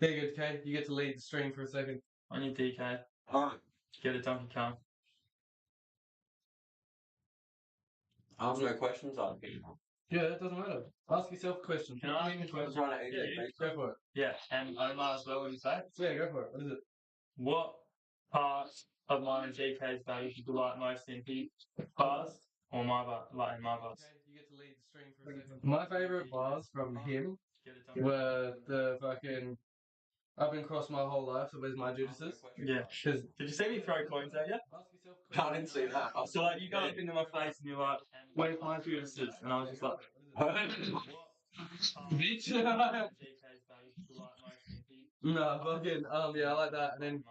Very good, Kay. You get to lead the stream for a second. I need DK. Alright. Get a Donkey Kong. I have no questions. Yeah, that doesn't matter. Ask yourself a question. Can I ask a a question? trying to Yeah, go for it. Yeah, and Omar as well, what do you say? Yeah, go for it. What is it? What part of mine and DK's values do you like most in his bars or my bar, like in my bars? Okay, you get to lead the stream for a second. My favourite bars from him Get a Donkey were the fucking I've been crossed my whole life, so where's my Judases? Yeah. Because Did you see me throw coins at you? ask yourself a question. I didn't see that. So like you go up into my face and you're like, where's my Judases? And I was just like, Bitch. No, fucking, yeah, I like that. And then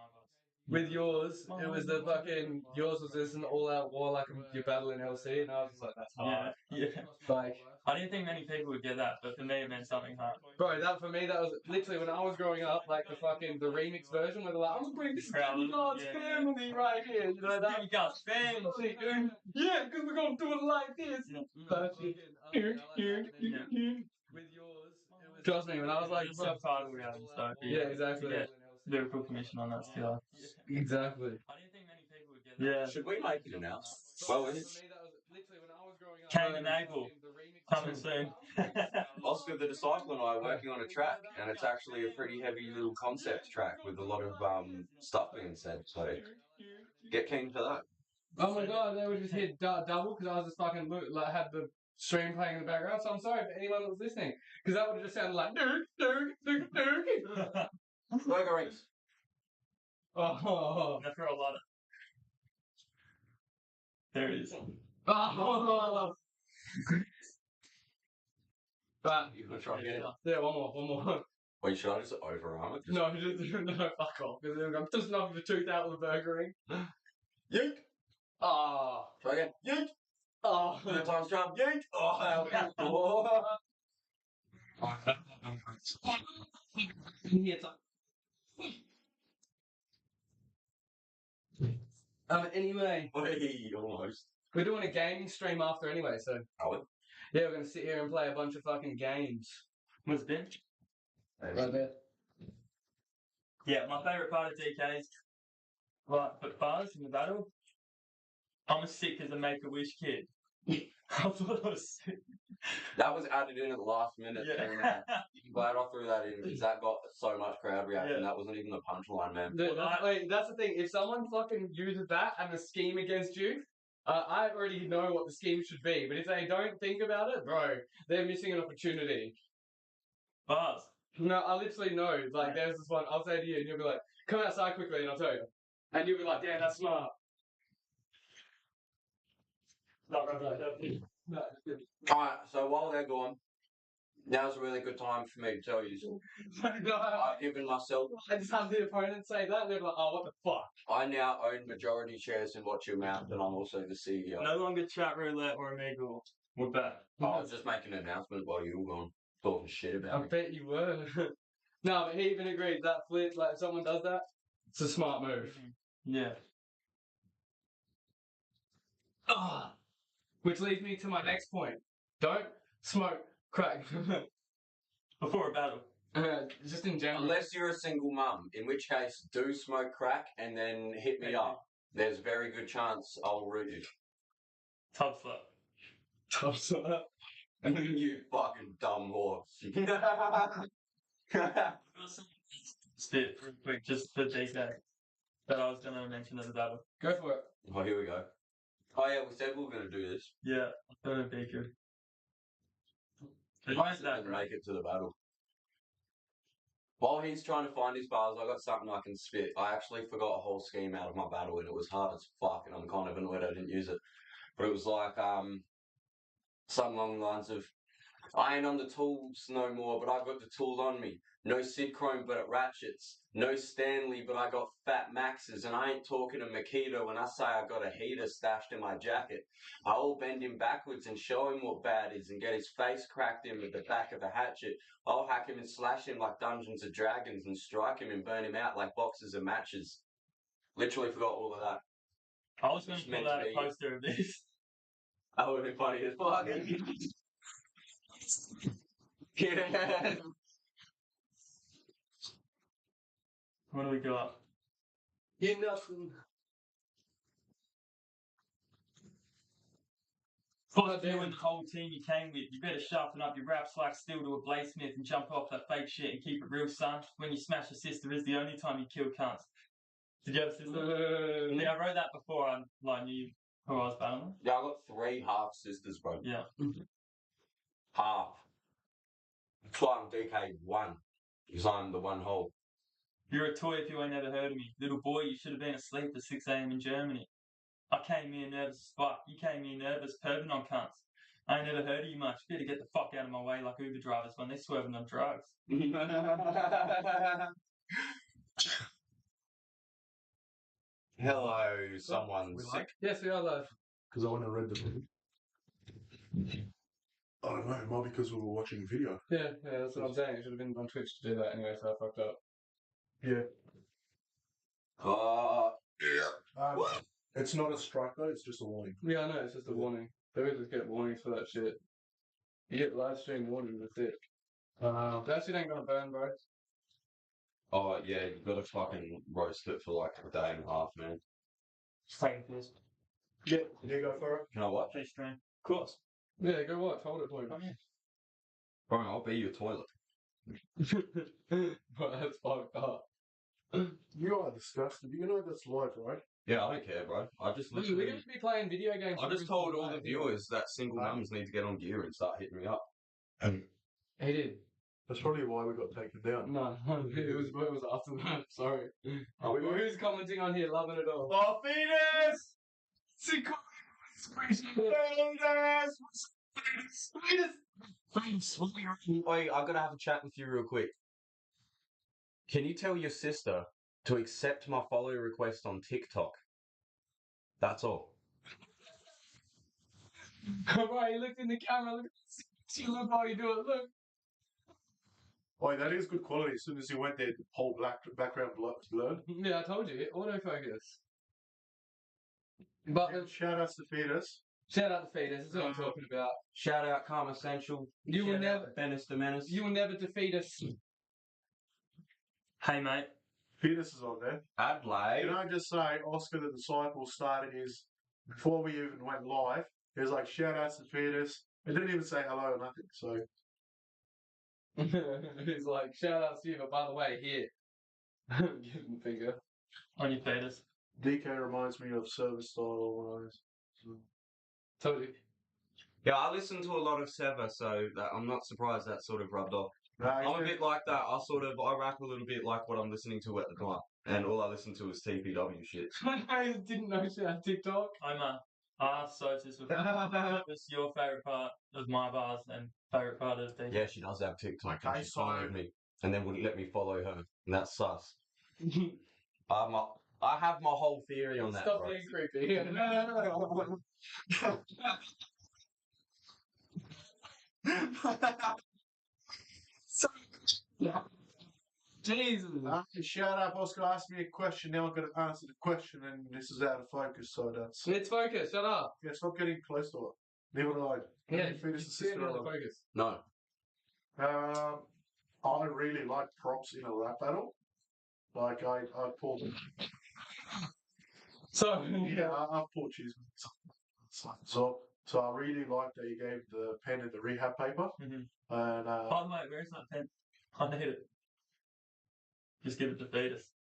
with yours, it was the fucking, yours was just an all-out war like you're battling LC, and I was just like, that's hard. Yeah. Like, I didn't think many people would get that, but for me it meant something hard. bro, that for me, that was literally when I was growing up, like the fucking, the remix version where they're like, I'm gonna bring this Proud. God's Yeah. family right here, you know that? Jimmy God's family. Yeah, because we're gonna do it like this. With yours, it was. Trust me, when I was like, Subtitle we have and stuff. yeah, exactly. Yeah. Lyrical commission on that still. Exactly. I didn't think many people would get that. Yeah. Should we make it announced? Well, it's Cain and Abel. Coming soon. Oscar the Disciple and I are working on a track, and it's actually a pretty heavy little concept track with a lot of stuff being said. So get keen for that. Oh my god, they would just hit double because I was just fucking like had the stream playing in the background. So I'm sorry for anyone that was listening because that would have just sounded like Burger rings. Oh, Never a lot of. There it is. oh. But You gonna try again? yeah, one more. Wait, should I just overarm it? No, no, fuck off. Because I'm just knocking the tooth out with the burger ring. Yeet. Oh, Try again. Yeet. oh. Third time's charm. Yeet. Oh, hell. Oh. Yes. Anyway, Wait, almost. we're doing a gaming stream after anyway, so Are we? yeah, we're gonna sit here and play a bunch of fucking games. Was bench? Right there. Yeah, my favourite part of DK is but bars in the battle. I'm as sick as a Make-A-Wish kid. I thought I was sick. That was added in at the last minute. Yeah. And, glad I threw that in because that got so much crowd reaction. Yeah. That wasn't even the punchline, man. That's the thing. If someone fucking uses that and a scheme against you, I already know what the scheme should be. But if they don't think about it, bro, they're missing an opportunity. Bars. No, I literally know. Like, there's this one. I'll say to you, and you'll be like, "Come outside quickly," and I'll tell you. And you'll be like, "Damn, that's smart." Alright, so while they're gone, now's a really good time for me to tell you something. No, I've given myself. I just have the opponent say that, and they're like, "Oh, what the fuck?" I now own majority shares in Watch Your Mouth, and I'm also the CEO. No longer chat roulette or Omegle. We're back. I was just making an announcement while you were gone, talking shit I about me. bet you were. No, but he even agreed that flip. Like, if someone does that, it's a smart move. Yeah. Ah, which leads me to my next point. Don't smoke crack. Before a battle. Just in general. Unless you're a single mum, in which case, do smoke crack and then hit me up. There's a very good chance I'll root you. Tub slut. You fucking dumb whore. Spit real quick, just for DK. That I was going to mention at the battle. Go for it. Oh, here we go. Oh yeah, we said we were going to do this. Yeah, I thought it'd be good. I didn't make it to the battle. While he's trying to find his bars, I got something I can spit. I actually forgot a whole scheme out of my battle, and it was hard as fuck, and I'm kind of annoyed I didn't use it. But it was like, something along the lines of, I ain't on the tools no more, but I got the tool on me. No Sid Chrome, but it ratchets. No Stanley, but I got Fat Maxes. And I ain't talking to Makito when I say I got a heater stashed in my jacket. I'll bend him backwards and show him what bad is and get his face cracked in with the back of a hatchet. I'll hack him and slash him like Dungeons and Dragons and strike him and burn him out like boxes of matches. Literally forgot all of that. I was going to pull out a poster of this. That would have been funny as fuck. Yeah. What do we got? Yeah, nothing. Fuck you and the whole team you came with. You better sharpen up your raps like steel to a bladesmith and jump off that fake shit and keep it real, son. When you smash a sister is the only time you kill cunts. Did you have a sister? Yeah, I wrote that before I knew who I was battling. Yeah, I got 3 half sisters, bro. Yeah. Half. That's why I'm DK1. Because I'm the one whole. You're a toy if you ain't never heard of me. Little boy, you should have been asleep at 6 a.m. in Germany. I came here nervous as fuck. You came here nervous, perving on cunts. I ain't never heard of you much. Better get the fuck out of my way like Uber drivers when they're swerving on drugs. Hello, someone We sick. like? Yes, we are live. Because I want to read the movie. I don't know. It might be because we were watching video. Yeah, that's what I'm saying. It should have been on Twitch to do that anyway, so I fucked up. Yeah. Yeah. It's not a strike though. It's just a warning. Yeah, I know, it's just a warning. They always just get warnings for that shit. You get live stream warnings, that's it. That shit ain't gonna burn, bro. Oh, yeah, you gotta fucking roast it for like a day and a half, man. Take this. Yeah. Did you go for it? Can I watch? Play stream. Of course. Yeah, go watch. Hold it for me. Bro, I'll be your toilet. But that's fucked up. You are disgusted. You know that's live, right? Yeah, I don't care, bro. I just We're literally... gonna be playing video games. I just told all the night. viewers that single mums need to get on gear and start hitting me up. He did. That's probably why we got taken down. No, it was after that. Sorry. Who's commenting on here? Loving it all. Oh, fetus! Wait, I gotta have a chat with you real quick. Can you tell your sister to accept my follow request on TikTok? That's all. Right, he looked in the camera. Look how you do it. Look. Oh, that is good quality. As soon as you went there, the whole background blurred. Yeah, I told you. Autofocus. But And shout outs to Fetus. shout out to Fetus. That's what I'm talking about. Shout out Karma Essential. You will Shout never. out Menace to Menace. You will never defeat us. Hey, mate. Fetus is on there. Adelaide. Can I just say, Oscar the Disciple started his, before we even went live, he was like, shout outs to Fetus. He didn't even say hello or nothing, so. He's like, shout out to you, but by the way, here. Give him a finger. On your fetus. DK reminds me of service style organised. Told you. Yeah, I listen to a lot of Seva, so I'm not surprised that sort of rubbed off. I'm a bit like that. I rap a little bit like what I'm listening to at the time. And all I listen to is TPW shit. I didn't know she had TikTok. I'm I asked Sotis what's your favourite part of my bars and favourite part of the... Yeah, she does have TikTok. Okay, And she followed me. And then wouldn't let me follow her. And that's sus. I have my whole theory on that. Stop bro. being creepy. Jesus. Shout out, Oscar asked me a question. Now I'm going to answer the question, and this is out of focus, so that's. It's focus. Shut up. Yeah, stop getting close to it. Leave it alone. Yeah, Fetus the sister the alone. focus. No. I really like props in a rap battle. Like, I pulled. So, Yeah, I've pulled cheese. So I really like that you gave the pen and the rehab paper. Mhm. And Oh, mate, where's that pen? I need it. Just give it to fetus.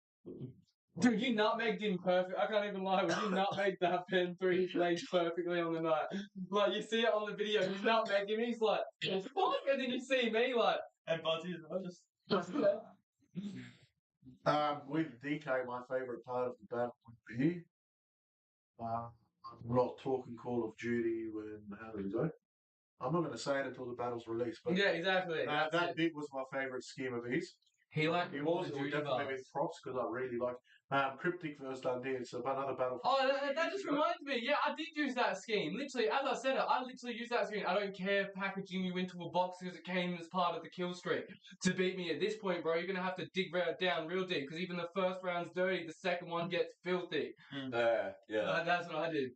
dude, you nutmegged him perfect. I can't even lie. When you nutmegged that pen 3 lanes perfectly on the night. Like, you see it on the video. You nutmegged him. He's like, fuck. And then you see me like, And Buzzy as well, just... with DK, my favourite part of the battle would be I'm not talking Call of Duty when how do we go? I'm not going to say it until the battle's released, but yeah, exactly. that bit was my favourite scheme of his. He liked It Call was of it would Duty definitely bars. be props because I really like Cryptic versus Dundee. It's another battle. Oh, that just reminds me. Yeah, I did use that scheme. Literally, as I said it, I literally used that scheme. I don't care packaging you into a box because it came as part of the kill streak. To beat me at this point, bro, you're going to have to dig down real deep because even the first round's dirty, the second one gets filthy. Yeah. That's what I did.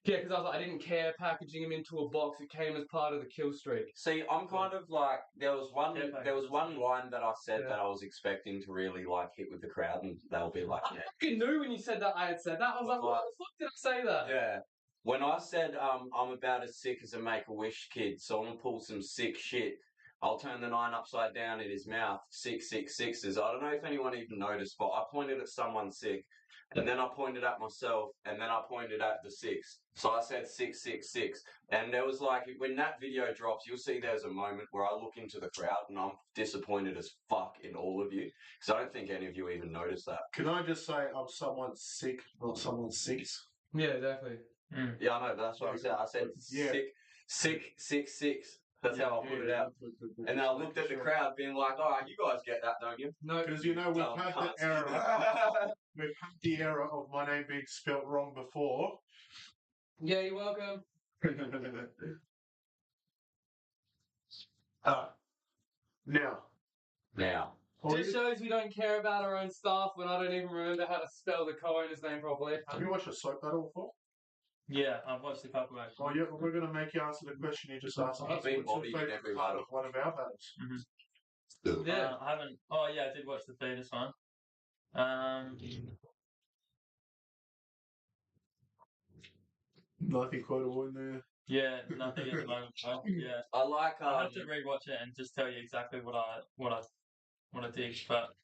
Yeah, because I was like, I didn't care packaging him into a box. It came as part of the kill streak. See, I'm kind of like there was one line that I said Yeah. that I was expecting to really like hit with the crowd, and they'll be like, I fucking knew when you said that I had said that. I was like, why the fuck did I say that? yeah. When I said I'm about as sick as a Make-A-Wish kid, so I'm gonna pull some sick shit. I'll turn the 9 upside down in his mouth. 666s. I don't know if anyone even noticed, but I pointed at someone sick, and then I pointed at myself, and then I pointed at the 6. So I said 666. And there was like, when that video drops, you'll see there's a moment where I look into the crowd and I'm disappointed as fuck in all of you. Because I don't think any of you even noticed that. Can I just say I'm someone sick, not someone six? Yeah, exactly. Yeah, I know, but that's what I said. I said sick, 666. That's how I put it out. And then I looked at the crowd being like, alright, you guys get that, don't you? No, Because you know we've had the error. We've had the error of my name being spelt wrong before. Yeah, you're welcome. Now. Just shows we don't care about our own stuff when I don't even remember how to spell the co-owner's name properly. Have you watched a soap battle before? Yeah, I've watched a couple of Oh yeah, we're going to make you answer the question you just asked. I've been What's your bodying favourite every part battle. of one of our battles? Yeah. I haven't. Oh yeah, I did watch the fetus one. Nothing quotable in there. Yeah, nothing at the moment. Yeah, I like I have to rewatch it and just tell you exactly what I did. But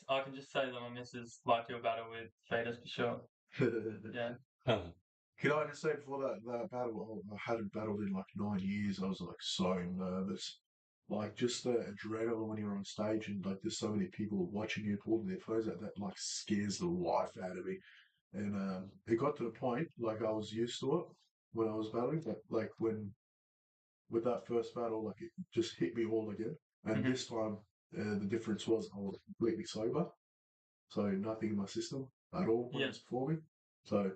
I can just say that my missus liked your battle with fetus for sure. Yeah. Can I just say before that battle, I hadn't battled in like 9 years. I was like so nervous. Like just the adrenaline when you're on stage and like there's so many people watching you holding their phones, that like scares the life out of me. And it got to the point like I was used to it when I was battling, but like when with that first battle, like it just hit me all again. And this time, the difference was I was completely sober, so nothing in my system at all when I was performing. So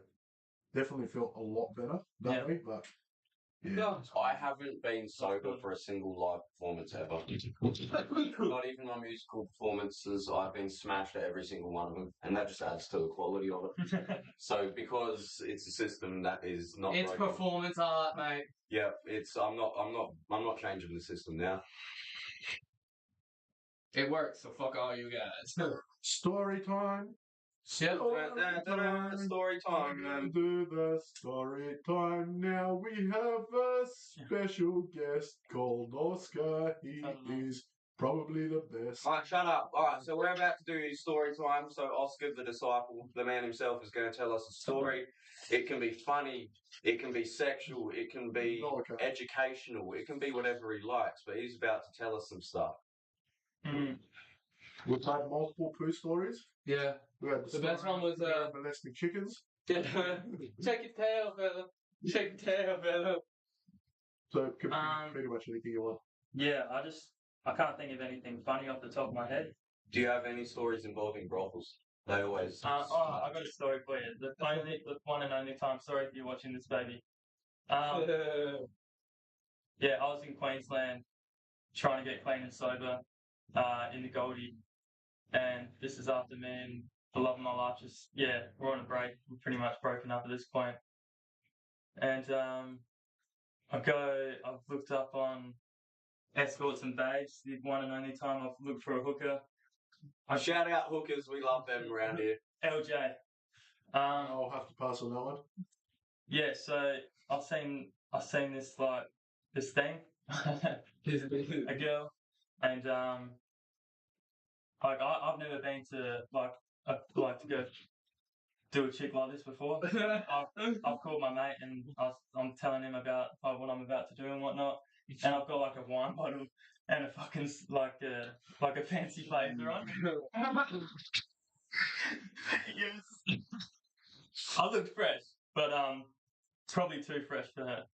definitely felt a lot better that way. But yeah, I haven't been sober for a single live performance ever. Not even my musical performances. I've been smashed at every single one of them, and that just adds to the quality of it. So because it's a system that is not. It's broken, performance art, mate. Yeah, I'm not changing the system now. It works, so fuck all you guys. story time. Yep. Story time. Do the story time now. We have a special guest called Oscar. He is probably the best. Alright, shut up. Alright, so we're about to do story time. So Oscar, the disciple, the man himself, is going to tell us a story. It can be funny, it can be sexual, it can be educational, it can be whatever he likes, but he's about to tell us some stuff. We've had multiple poo stories. Yeah. We had The best one was molesting chickens. check your tail, fella. Check your tail, fella. So it could be pretty much anything you want. Yeah, I can't think of anything funny off the top of my head. Do you have any stories involving brothels? They always. I got a story for you. The one and only time. Sorry if you're watching this, baby. Yeah, I was in Queensland trying to get clean and sober in the Goldie, and this is after me and the love of my life we're on a break. We're pretty much broken up at this point. And I've looked up on escorts and babes. The one and only time I've looked for a hooker. Shout out hookers, we love them around here. LJ. I'll have to pass on that one. Yeah, so I've seen this thing, a girl, and I've never been to to go do a chick like this before. I've called my mate and I'm telling him about what I'm about to do and whatnot, and I've got like a wine bottle and a fucking like a fancy blazer on. Yes. I looked fresh, but probably too fresh for her.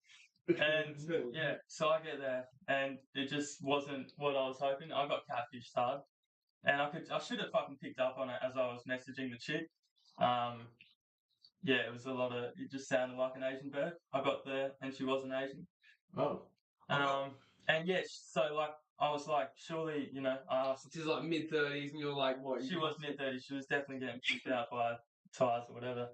And yeah, so I get there, and it just wasn't what I was hoping. I got catfished hard, and I should have fucking picked up on it as I was messaging the chick. Yeah, it just sounded like an Asian bird. I got there, and she wasn't Asian. Oh. And yeah, so like I was like, surely, I asked. She's like mid-30s, and you're like, what? She was mid-30s. She was definitely getting picked out by ties or whatever.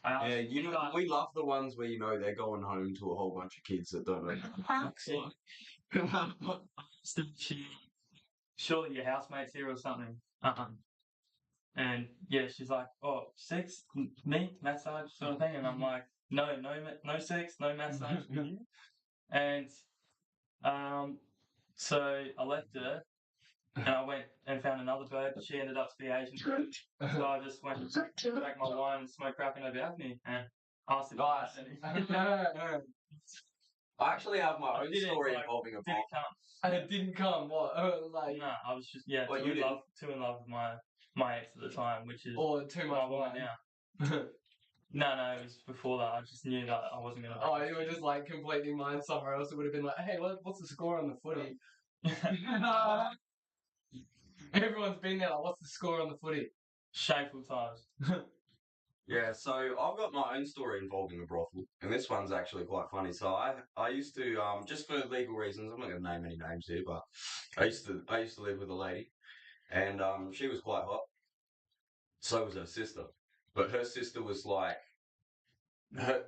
I asked Yeah, you guys- we love the ones where they're going home to a whole bunch of kids that don't know. Surely your housemate's here or something. And yeah, she's like, "Oh, sex, me, massage, sort of thing." And I'm like, "No, no sex, no massage for you." And so I left her, and I went and found another bird. She ended up to be Asian, so I just went and drank my wine and smoked crack in her balcony and asked if Nice. I actually have my own Didn't, story like, involving a didn't bot. come. And it didn't come. What? Like, No, I was just Well, too you in didn't. love with my ex at the time, which is or too my much woman wine. now. No, it was before that. I just knew that I wasn't gonna. Oh, you were just like completely mind somewhere else. It would have been like, hey, what's the score on the footy? Everyone's been there. Like, what's the score on the footy? Shameful times. Yeah, so I've got my own story involving a brothel, and this one's actually quite funny. So I used to just for legal reasons, I'm not going to name any names here, but I used to live with a lady, and she was quite hot. So was her sister, but her sister was like her,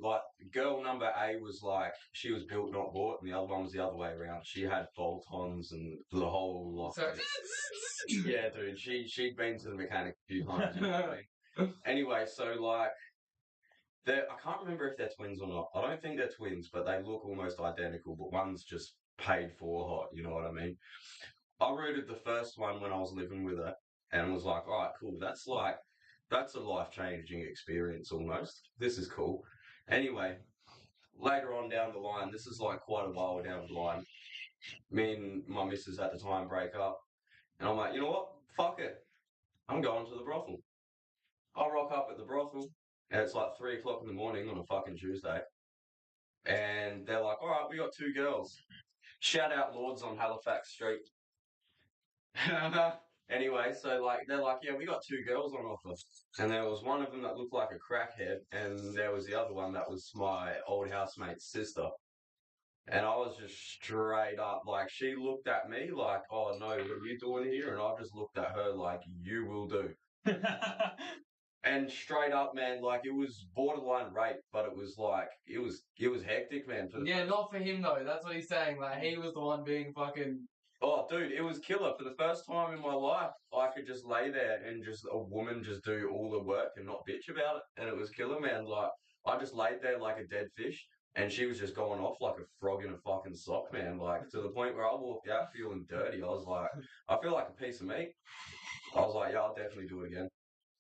like girl number A was like she was built not bought, and the other one was the other way around. She had bolt-ons and the whole lot. So, Yeah, dude, she'd been to the mechanic a few times. You know what I mean? Anyway, so like. I can't remember if they're twins or not. I don't think they're twins, but they look almost identical. But one's just paid for hot. You know what I mean? I rooted the first one when I was living with her, and was like, "All right, cool. That's a life changing experience almost. This is cool." Anyway, later on down the line, this is like quite a while down the line. Me and my missus at the time break up, and I'm like, you know what? Fuck it. I'm going to the brothel. I rock up at the brothel, and it's like 3 o'clock in the morning on a fucking Tuesday. And they're like, all right, we got 2 girls. Shout out Lords on Halifax Street. Anyway, so like they're like, yeah, we got 2 girls on offer. And there was one of them that looked like a crackhead, and there was the other one that was my old housemate's sister. And I was just straight up like, she looked at me like, oh no, what are you doing here? And I just looked at her like, you will do. And straight up, man, like it was borderline rape, but it was like it was hectic, man. yeah, not for him though. That's what he's saying. Like he was the one being fucking. Oh, dude, it was killer. For the first time in my life, I could just lay there and just a woman just do all the work and not bitch about it, and it was killer, man. Like I just laid there like a dead fish, and she was just going off like a frog in a fucking sock, man. Like to the point where I walked out feeling dirty. I was like, I feel like a piece of meat. I was like, yeah, I'll definitely do it again,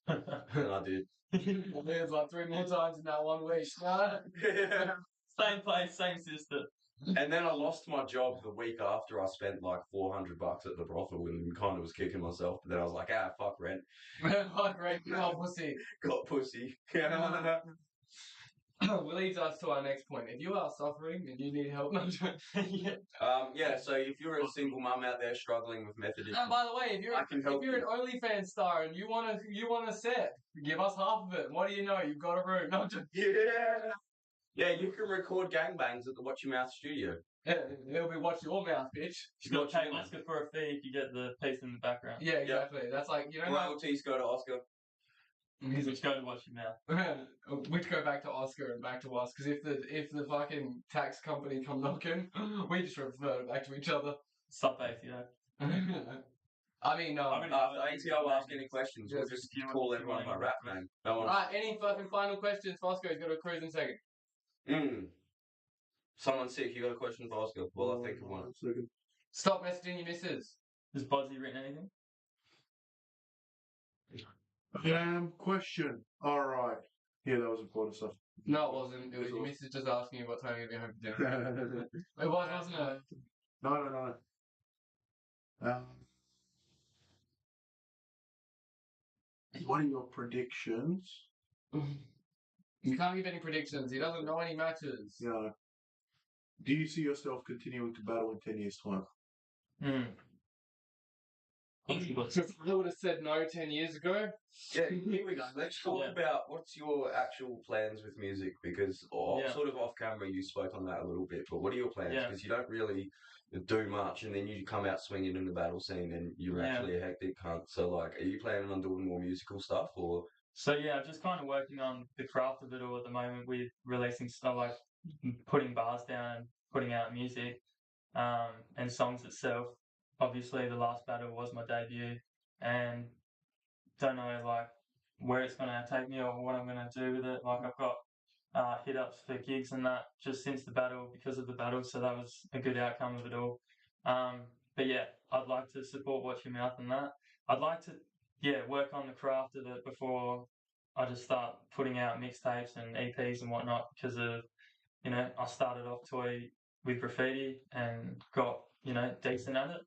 and I did. It's like 3 more times in that 1 week. Yeah. Same place, same sister. And then I lost my job the week after. I spent like $400 at the brothel and kind of was kicking myself. But then I was like, fuck rent. Fuck right, oh, pussy. Got pussy. Will leads us to our next point. If you are suffering and you need help, Yeah, so if you're a single mum out there struggling with method and by the way, I can help if you're an OnlyFans star and you want a set, give us half of it. What do you know? You've got a room. Not just Yeah, you can record gangbangs at the Watch Your Mouth studio. It'll be watch your mouth, bitch. You got to pay Oscar for a fee if you get the piece in the background. Yeah, exactly. That's like Royalties go to Oscar. Which go to watch your mouth. Which go back to Oscar and back to us, because if the fucking tax company come knocking, we just refer back to each other. Stop ATO. I mean, If ATO ask any questions, we'll just call everyone by rap name. No one. Alright, any fucking final questions for Oscar? He's got a cruise in second. Someone's sick. You got a question for Oscar? Well, I think of one. Stop messaging your missus. Has Bodsy written anything? Question. All right. Yeah, that was important stuff. No, it wasn't. It was your missus just asking you what time you're going to be home for dinner. It was, wasn't it? No. What are your predictions? You can't give any predictions. He doesn't know any matches. Yeah. Do you see yourself continuing to battle in 10 years' time? I would have said no 10 years ago. Yeah, here we go. Let's talk Yeah. about what's your actual plans with music, because Yeah. sort of off camera you spoke on that a little bit, but what are your plans? Yeah. Because you don't really do much, and then you come out swinging in the battle scene, and you're Yeah. actually a hectic cunt. So, like, are you planning on doing more musical stuff, or? So yeah, just kind of working on the craft of it all at the moment with releasing stuff like putting bars down and putting out music, and songs itself. Obviously, the last battle was my debut, and don't know like where it's gonna take me or what I'm gonna do with it. Like I've got hit ups for gigs and that just since the battle because of the battle, so that was a good outcome of it all. But yeah, I'd like to support Watch Your Mouth and that. I'd like to work on the craft of it before I just start putting out mixtapes and EPs and whatnot because of I started off toy with graffiti and got decent at it.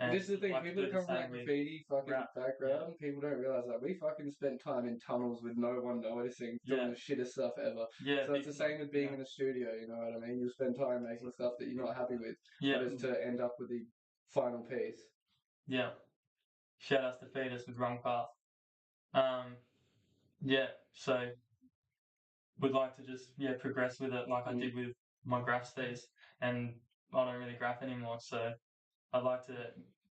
And This is the thing, like to people do that the come from same that with graffiti fucking rap, background, people don't realise that we fucking spent time in tunnels with no one noticing, doing Yeah. the shittest stuff ever. yeah. So it's the big same with being yeah. in a studio, you know what I mean? You spend time making stuff that you're not happy with, Yeah, but it's to end up with the final piece. yeah. Shout outs to Fetus with Wrong Path. Yeah, so would like to just progress with it like I did with my graph piece, and I don't really graph anymore, so I'd like to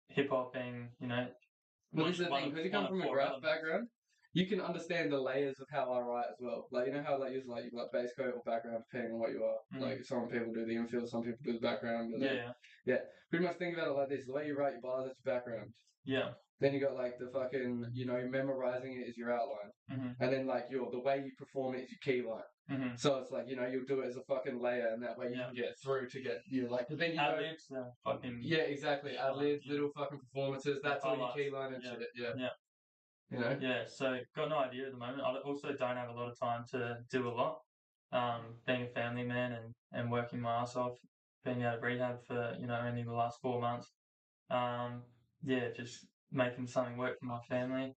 hip hop being Well, this is the one thing, of- because you one come of from a 4 graph elements. background, you can understand the layers of how I write as well. Like, you know how, like, you've got base coat or background depending on what you are. Like, some people do the infill, some people do the background. But then, Yeah, pretty much think about it like this. The way you write your bars, that's your background. yeah, Then you got, like, the fucking, memorizing it is your outline. And then, like, the way you perform it is your key line. So it's like, you'll do it as a fucking layer, and that way you can get through to get, like, but then you ad know. libs, fucking Yeah, exactly. Ad libs, little fucking performances, that's all your highlights. key line and shit. Yeah. Yeah. Yeah, so got no idea at the moment. I also don't have a lot of time to do a lot. Being a family man and working my ass off, being out of rehab for only the last 4 months. Just making something work for my family.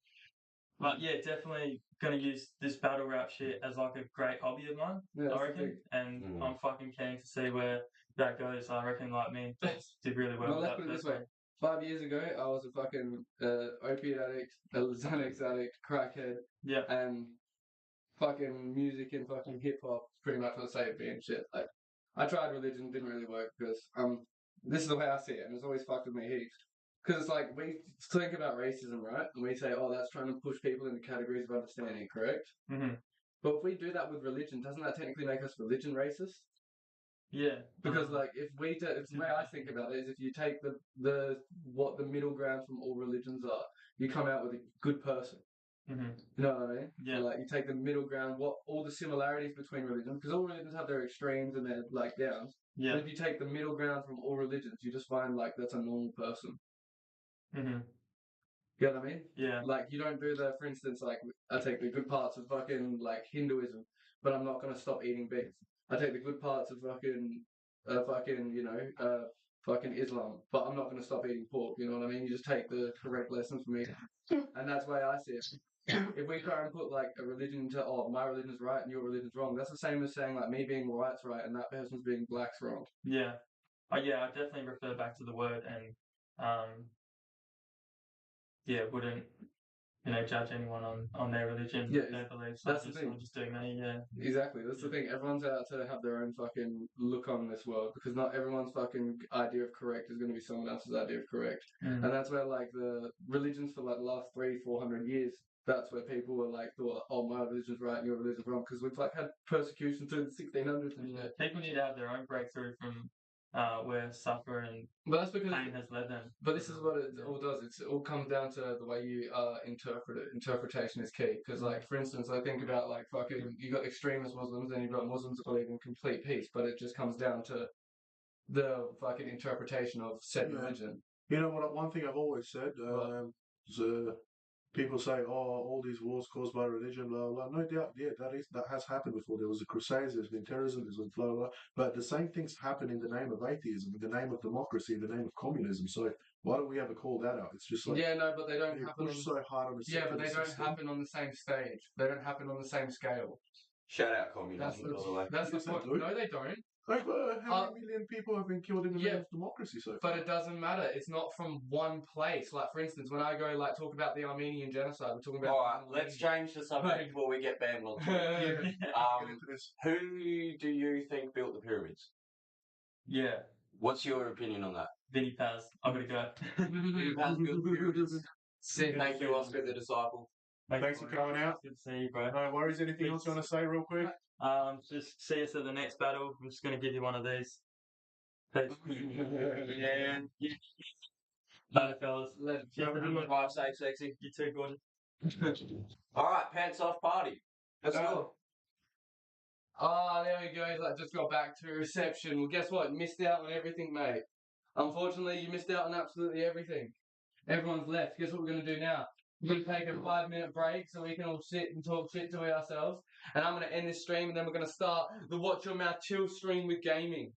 But yeah, definitely gonna use this battle rap shit as like a great hobby of mine. Yeah, I reckon, and I'm fucking keen to see where that goes. I reckon like me and Tex did really well. Well, with let's that put it this first way. 5 years ago, I was a fucking opiate addict, a Xanax addict, crackhead, Yeah, and fucking music and fucking hip hop pretty much what saved me and shit. Like, I tried religion, didn't really work because this is the way I see it, and it's always fucked with me heaps. Because it's like we think about racism, right? And we say, oh, that's trying to push people into categories of understanding, correct? But if we do that with religion, doesn't that technically make us religion racist? yeah. Because like if the way I think about it is if you take what the middle ground from all religions are, you come out with a good person. You know what I mean? Yeah. So, like you take the middle ground, what all the similarities between religions, because all religions have their extremes and their like downs. Yeah. But if you take the middle ground from all religions, you just find like that's a normal person. You know what I mean? Yeah. Like you don't do that. For instance, like I take the good parts of fucking like Hinduism, but I'm not gonna stop eating beef. I take the good parts of fucking fucking Islam, but I'm not gonna stop eating pork. You know what I mean? You just take the correct lessons from each, and that's the way I see it. If we try and put like a religion into my religion's right and your religion's wrong, that's the same as saying like me being white's right and that person's being black's wrong. Yeah. I definitely refer back to the word and wouldn't judge anyone on their religion, their beliefs. That's the thing. I'm just doing me, Exactly. That's the thing. Everyone's out to have their own fucking look on this world because not everyone's fucking idea of correct is going to be someone else's idea of correct. And that's where like the religions for like the last 300-400 years, that's where people were like thought, oh, my religion's right and your religion's wrong because we've like had persecution through the 1600s and shit. People need to have their own breakthrough from where suffer and But that's because pain has led them. But this is what it all does. It all comes down to the way you interpret it. Interpretation is key. Because, like, for instance, I think about, like, fucking, you got extremist Muslims and you've got Muslims that believe in complete peace. But it just comes down to the fucking interpretation of said religion. You know what? One thing I've always said is, people say, "Oh, all these wars caused by religion, blah blah." No doubt, yeah, that has happened before. There was the Crusades, there's been terrorism, there's been blah blah. But the same things happen in the name of atheism, in the name of democracy, in the name of communism. So why don't we ever call that out? It's just like but they don't happen. Push so hard on the but they don't happen on the same stage. They don't happen on the same scale. Shout out That's communism, by the way. that's the Yes, they point. do. No, they don't. Like, how many million people have been killed in the yeah, name of democracy so far? But it doesn't matter. It's not from one place. Like, for instance, when I go like talk about the Armenian genocide, we're talking about. All right, let's change the subject before we get banned on Twitter. Yeah. Get into this. Who do you think built the pyramids? Yeah. What's your opinion on that? Vinny Paz. I'm gonna go. Who has built the pyramids? Sick. Thank you, Oscar the Disciple. Thanks for coming out. Good to see you, bro. No worries. Anything else you want to say, real quick? Just see us at the next battle. I'm just gonna give you one of these. Peace. Yeah. Bye, fellas. Cheers. Drive safe, sexy. You too, Gordon. All right, pants off party. Let's go. Ah, there we go. Like, just got back to reception. Well, guess what? Missed out on everything, mate. Unfortunately, you missed out on absolutely everything. Everyone's left. Guess what we're going to do now? We're going to take a 5-minute break so we can all sit and talk shit to ourselves. And I'm going to end this stream and then we're going to start the Watch Your Mouth Chill stream with gaming.